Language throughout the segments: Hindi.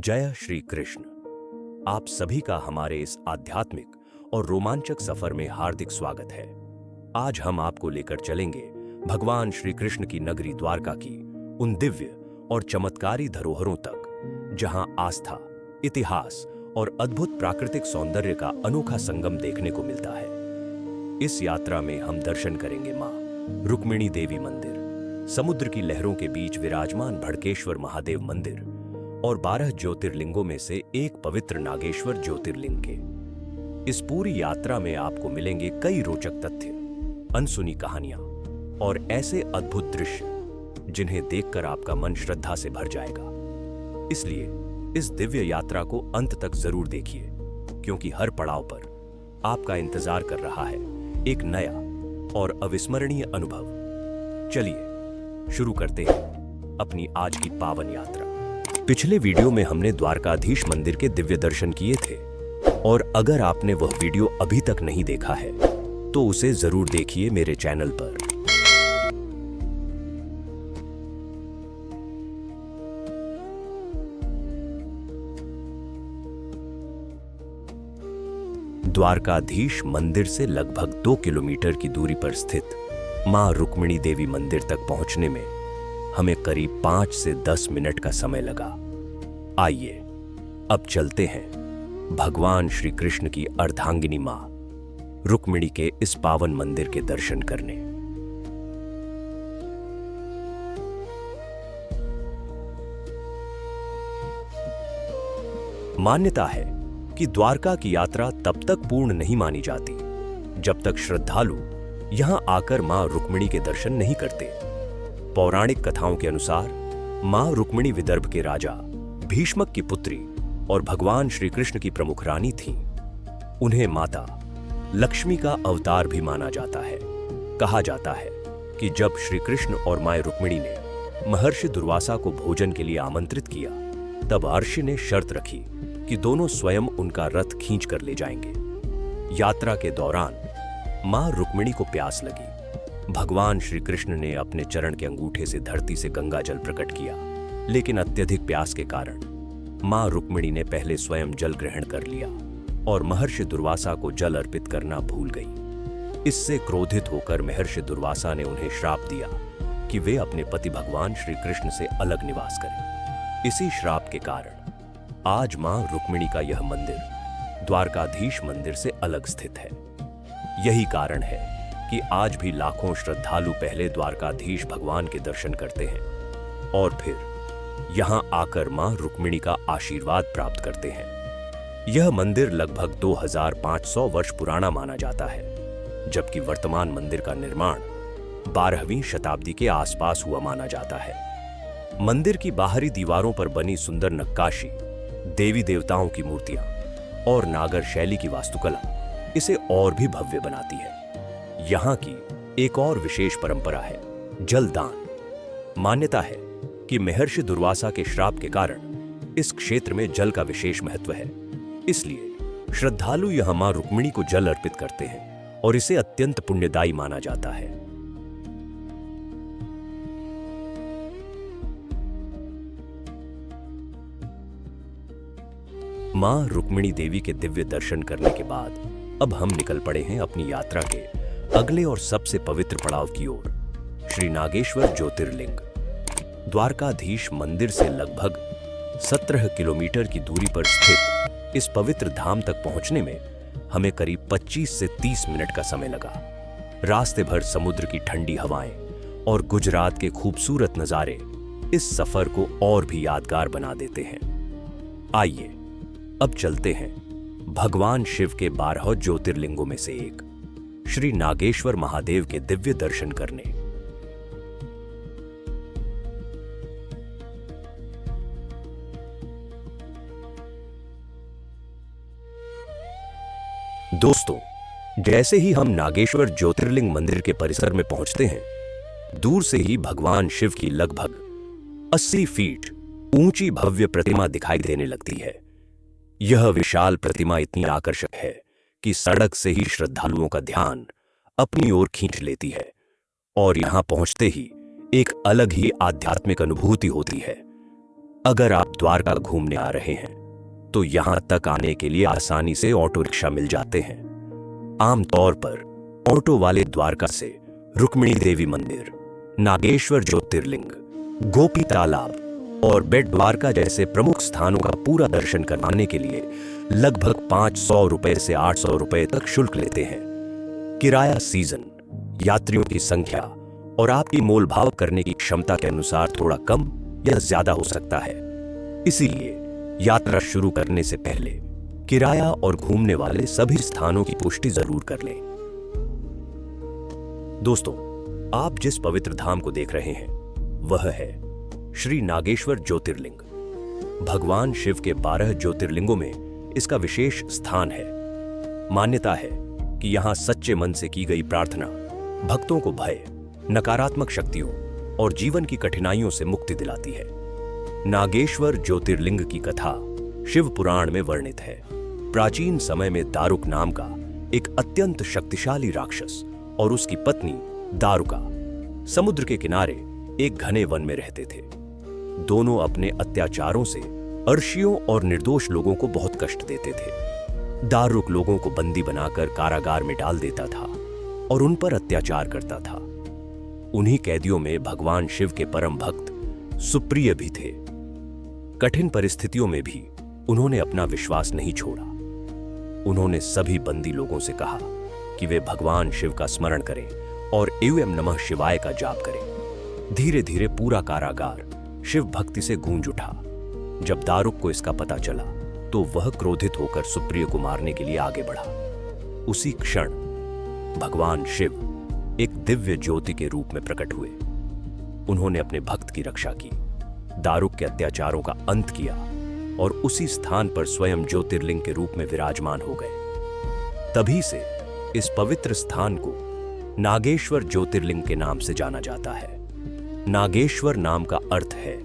जय श्री कृष्ण। आप सभी का हमारे इस आध्यात्मिक और रोमांचक सफर में हार्दिक स्वागत है। आज हम आपको लेकर चलेंगे भगवान श्री कृष्ण की नगरी द्वारका की उन दिव्य और चमत्कारी धरोहरों तक जहां आस्था, इतिहास और अद्भुत प्राकृतिक सौंदर्य का अनोखा संगम देखने को मिलता है। इस यात्रा में हम दर्शन करेंगे मां रुक्मिणी देवी मंदिर, समुद्र की लहरों के बीच विराजमान भड़केश्वर महादेव मंदिर और 12 ज्योतिर्लिंगों में से एक पवित्र नागेश्वर ज्योतिर्लिंग के। इस पूरी यात्रा में आपको मिलेंगे कई रोचक तथ्य, अनसुनी कहानियां और ऐसे अद्भुत दृश्य जिन्हें देखकर आपका मन श्रद्धा से भर जाएगा। इसलिए इस दिव्य यात्रा को अंत तक जरूर देखिए, क्योंकि हर पड़ाव पर आपका इंतजार कर रहा है एक नया और अविस्मरणीय अनुभव। चलिए शुरू करते हैं अपनी आज की पावन यात्रा। पिछले वीडियो में हमने द्वारकाधीश मंदिर के दिव्य दर्शन किए थे, और अगर आपने वह वीडियो अभी तक नहीं देखा है तो उसे जरूर देखिए मेरे चैनल पर। द्वारकाधीश मंदिर से लगभग 2 किलोमीटर की दूरी पर स्थित मां रुक्मिणी देवी मंदिर तक पहुंचने में हमें करीब 5 से 10 मिनट का समय लगा। आइए अब चलते हैं भगवान श्री कृष्ण की अर्धांगिनी मां रुक्मिणी के इस पावन मंदिर के दर्शन करने। मान्यता है कि द्वारका की यात्रा तब तक पूर्ण नहीं मानी जाती जब तक श्रद्धालु यहां आकर मां रुक्मिणी के दर्शन नहीं करते। पौराणिक कथाओं के अनुसार मां रुक्मिणी विदर्भ के राजा भीष्मक की पुत्री और भगवान श्री कृष्ण की प्रमुख रानी थीं। उन्हें माता लक्ष्मी का अवतार भी माना जाता है। कहा जाता है कि जब श्री कृष्ण और मां रुक्मिणी ने महर्षि दुर्वासा को भोजन के लिए आमंत्रित किया, तब अर्षि ने शर्त रखी कि दोनों स्वयं उनका रथ खींच कर ले जाएंगे। यात्रा के दौरान मां रुक्मिणी को प्यास लगी। भगवान श्री कृष्ण ने अपने चरण के अंगूठे से धरती से गंगा जल प्रकट किया, लेकिन अत्यधिक प्यास के कारण मां रुक्मिणी ने पहले स्वयं जल ग्रहण कर लिया और महर्षि दुर्वासा को जल अर्पित करना भूल गई। इससे क्रोधित होकर महर्षि दुर्वासा ने उन्हें श्राप दिया कि वे अपने पति भगवान श्री कृष्ण से अलग निवास करें। इसी श्राप के कारण आज मां रुक्मिणी का यह मंदिर द्वारकाधीश मंदिर से अलग स्थित है। यही कारण है कि आज भी लाखों श्रद्धालु पहले द्वारकाधीश भगवान के दर्शन करते हैं और फिर यहां आकर मां रुक्मिणी का आशीर्वाद प्राप्त करते हैं। यह मंदिर लगभग 2500 वर्ष पुराना माना जाता है, जबकि वर्तमान मंदिर का निर्माण 12वीं शताब्दी के आसपास हुआ माना जाता है। मंदिर की बाहरी दीवारों पर बनी सुंदर नक्काशी, देवी देवताओं की मूर्तियां और नागर शैली की वास्तुकला इसे और भी भव्य बनाती है। यहां की एक और विशेष परंपरा है जलदान। मान्यता है कि महर्षि दुर्वासा के श्राप के कारण इस क्षेत्र में जल का विशेष महत्व है। इसलिए श्रद्धालु यहां मां रुक्मिणी को जल अर्पित करते हैं और इसे अत्यंत पुण्यदायी माना जाता है। मां रुक्मिणी देवी के दिव्य दर्शन करने के बाद अब हम निकल पड़े हैं अपनी यात्रा के अगले और सबसे पवित्र पड़ाव की ओर, श्री नागेश्वर ज्योतिर्लिंग। द्वारकाधीश मंदिर से लगभग 17 किलोमीटर की दूरी पर स्थित इस पवित्र धाम तक पहुंचने में हमें करीब 25 से 30 मिनट का समय लगा। रास्ते भर समुद्र की ठंडी हवाएं और गुजरात के खूबसूरत नजारे इस सफर को और भी यादगार बना देते हैं। आइए अब चलते हैं भगवान शिव के 12 ज्योतिर्लिंगों में से एक श्री नागेश्वर महादेव के दिव्य दर्शन करने। दोस्तों, जैसे ही हम नागेश्वर ज्योतिर्लिंग मंदिर के परिसर में पहुंचते हैं, दूर से ही भगवान शिव की लगभग 80 फीट ऊंची भव्य प्रतिमा दिखाई देने लगती है। यह विशाल प्रतिमा इतनी आकर्षक है कि सड़क से ही श्रद्धालुओं का ध्यान अपनी ओर खींच लेती है और यहां पहुंचते ही एक अलग ही आध्यात्मिक अनुभूति होती है। अगर आप द्वारका घूमने आ रहे हैं तो यहां तक आने के लिए आसानी से ऑटो रिक्शा मिल जाते हैं। आमतौर पर ऑटो वाले द्वारका से रुक्मिणी देवी मंदिर, नागेश्वर ज्योतिर्लिंग, गोपी तालाब और बेट द्वारका जैसे प्रमुख स्थानों का पूरा दर्शन करवाने के लिए लगभग 500 रुपए से 800 रुपए तक शुल्क लेते हैं। किराया सीजन, यात्रियों की संख्या और आपकी मोल भाव करने की क्षमता के अनुसार थोड़ा कम या ज्यादा हो सकता है। इसीलिए यात्रा शुरू करने से पहले किराया और घूमने वाले सभी स्थानों की पुष्टि जरूर कर लें। दोस्तों, आप जिस पवित्र धाम को देख रहे हैं वह है श्री नागेश्वर ज्योतिर्लिंग। भगवान शिव के 12 ज्योतिर्लिंगों में इसका विशेष स्थान है। मान्यता है कि यहां सच्चे मन से की गई प्रार्थना भक्तों को भय, नकारात्मक शक्तियों और जीवन की कठिनाइयों से मुक्ति दिलाती है। नागेश्वर ज्योतिर्लिंग की कथा शिव पुराण में वर्णित है। प्राचीन समय में दारुक नाम का एक अत्यंत शक्तिशाली राक्षस और उसकी पत्नी दारुका समुद्र के किनारे एक घने वन में रहते थे। दोनों अपने अत्याचारों से अर्षियों और निर्दोष लोगों को बहुत कष्ट देते थे। दारुक लोगों को बंदी बनाकर कारागार में डाल देता था और उन पर अत्याचार करता था। उन्हीं कैदियों में भगवान शिव के परम भक्त सुप्रिय भी थे। कठिन परिस्थितियों में भी उन्होंने अपना विश्वास नहीं छोड़ा। उन्होंने सभी बंदी लोगों से कहा कि वे भगवान शिव का स्मरण करें और एवं नमः शिवाय का जाप करें। धीरे धीरे पूरा कारागार शिव भक्ति से गूंज उठा। जब दारुक को इसका पता चला तो वह क्रोधित होकर सुप्रिय को मारने के लिए आगे बढ़ा। उसी क्षण भगवान शिव एक दिव्य ज्योति के रूप में प्रकट हुए। उन्होंने अपने भक्त की रक्षा की, दारुक के अत्याचारों का अंत किया और उसी स्थान पर स्वयं ज्योतिर्लिंग के रूप में विराजमान हो गए। तभी से इस पवित्र स्थान को नागेश्वर ज्योतिर्लिंग के नाम से जाना जाता है। नागेश्वर नाम का अर्थ है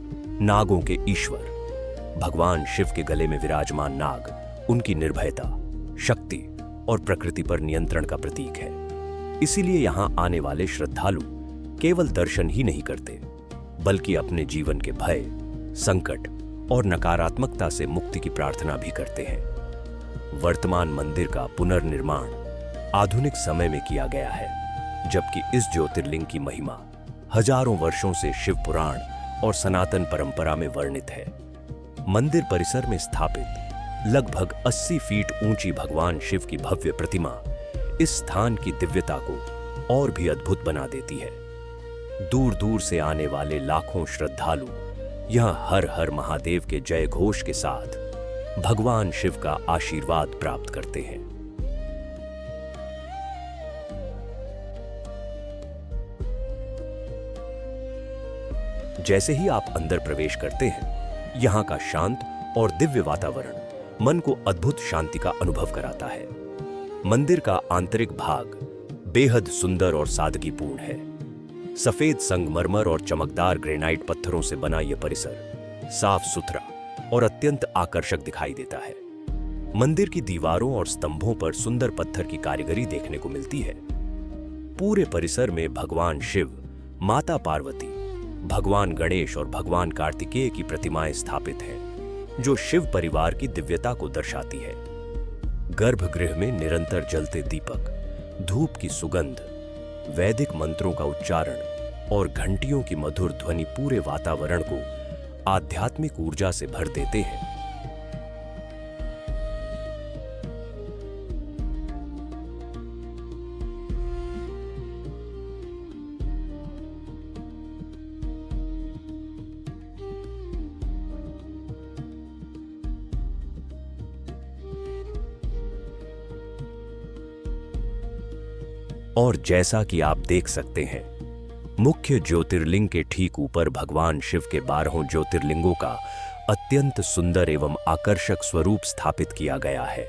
नागों के ईश्वर। भगवान शिव के गले में विराजमान नाग उनकी निर्भयता, शक्ति और प्रकृति पर नियंत्रण का प्रतीक है। इसीलिए यहां आने वाले श्रद्धालु केवल दर्शन ही नहीं करते, बल्कि अपने जीवन के भय, संकट और नकारात्मकता से मुक्ति की प्रार्थना भी करते हैं। वर्तमान मंदिर का पुनर्निर्माण आधुनिक समय में किया गया है, जबकि इस ज्योतिर्लिंग की महिमा हजारों वर्षों से शिव पुराण और सनातन परंपरा में वर्णित है। मंदिर परिसर में स्थापित लगभग 80 फीट ऊंची भगवान शिव की भव्य प्रतिमा इस स्थान की दिव्यता को और भी अद्भुत बना देती है। दूर दूर से आने वाले लाखों श्रद्धालु यहां हर हर महादेव के जय घोष के साथ भगवान शिव का आशीर्वाद प्राप्त करते हैं। जैसे ही आप अंदर प्रवेश करते हैं, यहां का शांत और दिव्य वातावरण मन को अद्भुत शांति का अनुभव कराता है। मंदिर का आंतरिक भाग बेहद सुंदर और सादगीपूर्ण है। सफेद संगमरमर और चमकदार ग्रेनाइट पत्थरों से बना यह परिसर साफ सुथरा और अत्यंत आकर्षक दिखाई देता है। मंदिर की दीवारों और स्तंभों पर सुंदर पत्थर की कारीगरी देखने को मिलती है। पूरे परिसर में भगवान शिव, माता पार्वती, भगवान गणेश और भगवान कार्तिकेय की प्रतिमाएं स्थापित हैं, जो शिव परिवार की दिव्यता को दर्शाती है। गर्भगृह में निरंतर जलते दीपक, धूप की सुगंध, वैदिक मंत्रों का उच्चारण और घंटियों की मधुर ध्वनि पूरे वातावरण को आध्यात्मिक ऊर्जा से भर देते हैं। और जैसा कि आप देख सकते हैं, मुख्य ज्योतिर्लिंग के ठीक ऊपर भगवान शिव के 12 ज्योतिर्लिंगों का अत्यंत सुंदर एवं आकर्षक स्वरूप स्थापित किया गया है।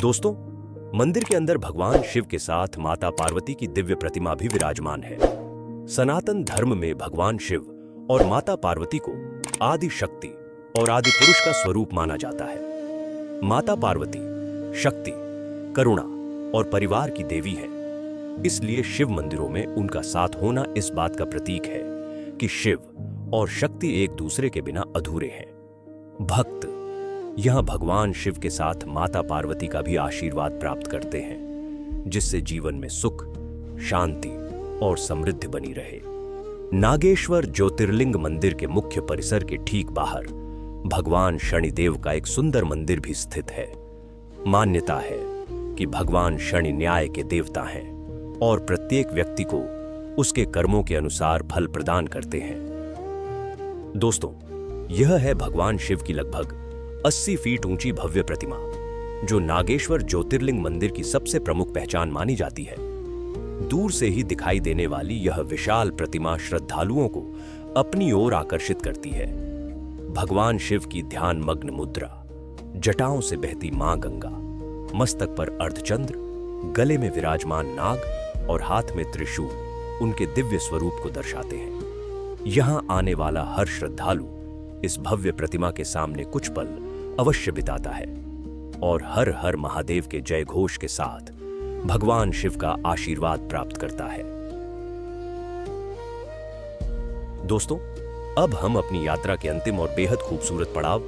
दोस्तों, मंदिर के अंदर भगवान शिव के साथ माता पार्वती की दिव्य प्रतिमा भी विराजमान है। सनातन धर्म में भगवान शिव और माता पार्वती को आदि शक्ति और आदि पुरुष का स्वरूप माना जाता है। माता पार्वती शक्ति, करुणा और परिवार की देवी है, इसलिए शिव मंदिरों में उनका साथ होना इस बात का प्रतीक है कि शिव और शक्ति एक दूसरे के बिना अधूरे हैं। भक्त यहां भगवान शिव के साथ माता पार्वती का भी आशीर्वाद प्राप्त करते हैं, जिससे जीवन में सुख, शांति और समृद्धि बनी रहे। नागेश्वर ज्योतिर्लिंग मंदिर के मुख्य परिसर के ठीक बाहर भगवान शनिदेव का एक सुंदर मंदिर भी स्थित है। मान्यता है कि भगवान शनि न्याय के देवता हैं और प्रत्येक व्यक्ति को उसके कर्मों के अनुसार फल प्रदान करते हैं। दोस्तों, यह है भगवान शिव की लगभग 80 फीट ऊंची भव्य प्रतिमा, जो नागेश्वर ज्योतिर्लिंग मंदिर की सबसे प्रमुख पहचान मानी जाती है। दूर से ही दिखाई देने वाली यह विशाल प्रतिमा श्रद्धालुओं को अपनी ओर आकर्षित करती है। भगवान शिव की ध्यान मग्न मुद्रा, जटाओं से बहती मां गंगा, मस्तक पर अर्धचंद्र, गले में विराजमान नाग और हाथ में त्रिशूल उनके दिव्य स्वरूप को दर्शाते हैं। यहां आने वाला हर श्रद्धालु इस भव्य प्रतिमा के सामने कुछ पल अवश्य बिताता है और हर हर महादेव के जय घोष के साथ भगवान शिव का आशीर्वाद प्राप्त करता है। दोस्तों, अब हम अपनी यात्रा के अंतिम और बेहद खूबसूरत पड़ाव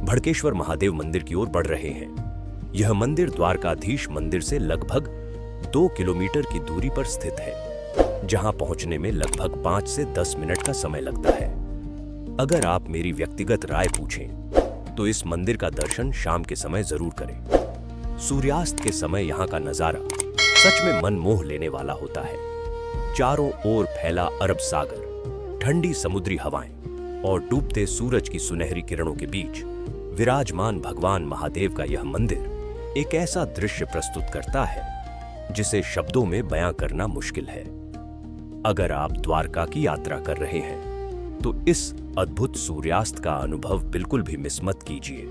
भड़केश्वर महादेव मंदिर की ओर बढ़ रहे हैं। यह मंदिर द्वारकाधीश मंदिर से लगभग 2 किलोमीटर की दूरी पर स्थित है, जहां पहुंचने में लगभग 5 से 10 मिनट का समय लगता है। अगर आप मेरी व्यक्तिगत राय पूछें तो इस मंदिर का दर्शन शाम के समय जरूर करें। सूर्यास्त के समय यहाँ का नजारा सच में मन मोह लेने वाला होता है। चारों ओर फैला अरब सागर, ठंडी समुद्री हवाएं और डूबते सूरज की सुनहरी किरणों के बीच विराजमान भगवान महादेव का यह मंदिर एक ऐसा दृश्य प्रस्तुत करता है जिसे शब्दों में बयां करना मुश्किल है। अगर आप द्वारका की यात्रा कर रहे हैं तो इस अद्भुत सूर्यास्त का अनुभव बिल्कुल भी मिस मत कीजिए।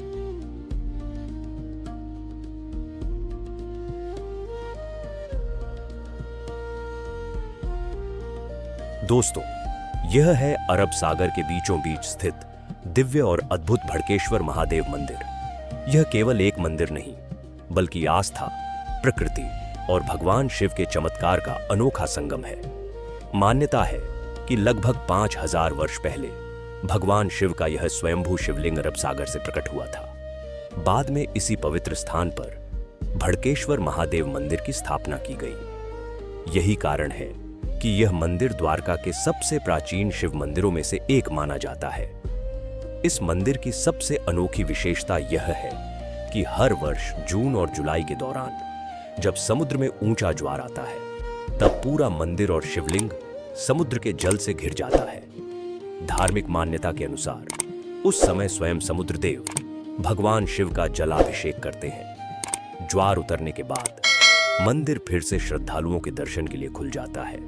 दोस्तों, यह है अरब सागर के बीचों बीच स्थित दिव्य और अद्भुत भड़केश्वर महादेव मंदिर। यह केवल एक मंदिर नहीं, बल्कि आस्था, प्रकृति और भगवान शिव के चमत्कार का अनोखा संगम है। मान्यता है कि लगभग 5000 वर्ष पहले भगवान शिव का यह स्वयंभू शिवलिंग अरब सागर से प्रकट हुआ था। बाद में इसी पवित्र स्थान पर भड़केश्वर महादेव मंदिर की स्थापना की गई। यही कारण है कि यह मंदिर द्वारका के सबसे प्राचीन शिव मंदिरों में से एक माना जाता है। इस मंदिर की सबसे अनोखी विशेषता यह है कि हर वर्ष जून और जुलाई के दौरान जब समुद्र में ऊंचा ज्वार आता है, तब पूरा मंदिर और शिवलिंग समुद्र के जल से घिर जाता है। धार्मिक मान्यता के अनुसार उस समय स्वयं समुद्र देव भगवान शिव का जलाभिषेक करते हैं। ज्वार उतरने के बाद मंदिर फिर से श्रद्धालुओं के दर्शन के लिए खुल जाता है।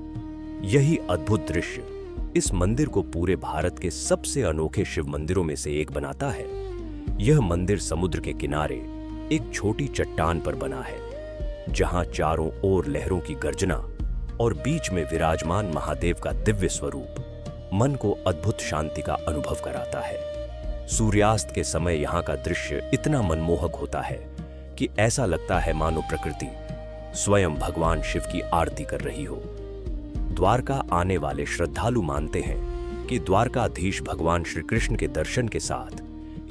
यही अद्भुत दृश्य इस मंदिर को पूरे भारत के सबसे अनोखे शिव मंदिरों में से एक बनाता है। यह मंदिर समुद्र के किनारे एक छोटी चट्टान पर बना है, जहां चारों ओर लहरों की गर्जना और बीच में विराजमान महादेव का दिव्य स्वरूप मन को अद्भुत शांति का अनुभव कराता है। सूर्यास्त के समय यहाँ का दृश्य इतना मनमोहक होता है कि ऐसा लगता है मानो प्रकृति स्वयं भगवान शिव की आरती कर रही हो। द्वारका आने वाले श्रद्धालु मानते हैं कि द्वारकाधीश भगवान श्री कृष्ण के दर्शन के साथ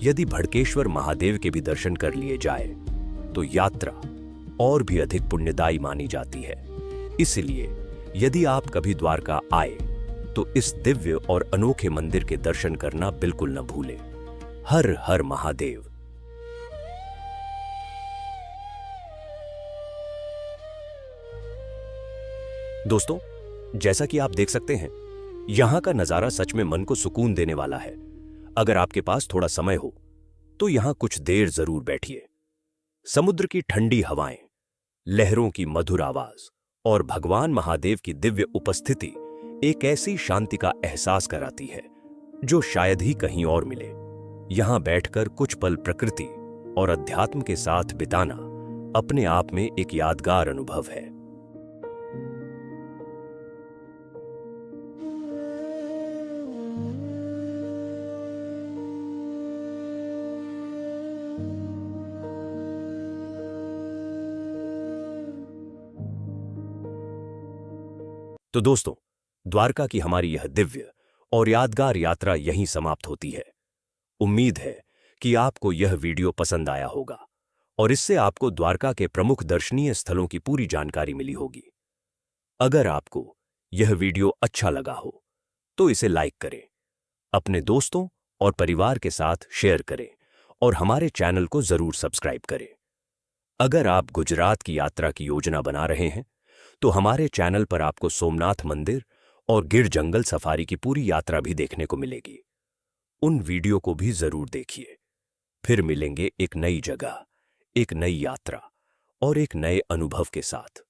यदि भड़केश्वर महादेव के भी दर्शन कर लिए जाए तो यात्रा और भी अधिक पुण्यदायी मानी जाती है। इसलिए यदि आप कभी द्वारका आए तो इस दिव्य और अनोखे मंदिर के दर्शन करना बिल्कुल न भूलें। हर हर महादेव। दोस्तों, जैसा कि आप देख सकते हैं, यहां का नजारा सच में मन को सुकून देने वाला है। अगर आपके पास थोड़ा समय हो तो यहां कुछ देर जरूर बैठिए। समुद्र की ठंडी हवाएं, लहरों की मधुर आवाज और भगवान महादेव की दिव्य उपस्थिति एक ऐसी शांति का एहसास कराती है जो शायद ही कहीं और मिले। यहां बैठकर कुछ पल प्रकृति और अध्यात्म के साथ बिताना अपने आप में एक यादगार अनुभव है। तो दोस्तों, द्वारका की हमारी यह दिव्य और यादगार यात्रा यहीं समाप्त होती है। उम्मीद है कि आपको यह वीडियो पसंद आया होगा और इससे आपको द्वारका के प्रमुख दर्शनीय स्थलों की पूरी जानकारी मिली होगी। अगर आपको यह वीडियो अच्छा लगा हो तो इसे लाइक करें, अपने दोस्तों और परिवार के साथ शेयर करें और हमारे चैनल को जरूर सब्सक्राइब करें। अगर आप गुजरात की यात्रा की योजना बना रहे हैं तो हमारे चैनल पर आपको सोमनाथ मंदिर और गिर जंगल सफारी की पूरी यात्रा भी देखने को मिलेगी। उन वीडियो को भी जरूर देखिए। फिर मिलेंगे एक नई जगह, एक नई यात्रा और एक नए अनुभव के साथ।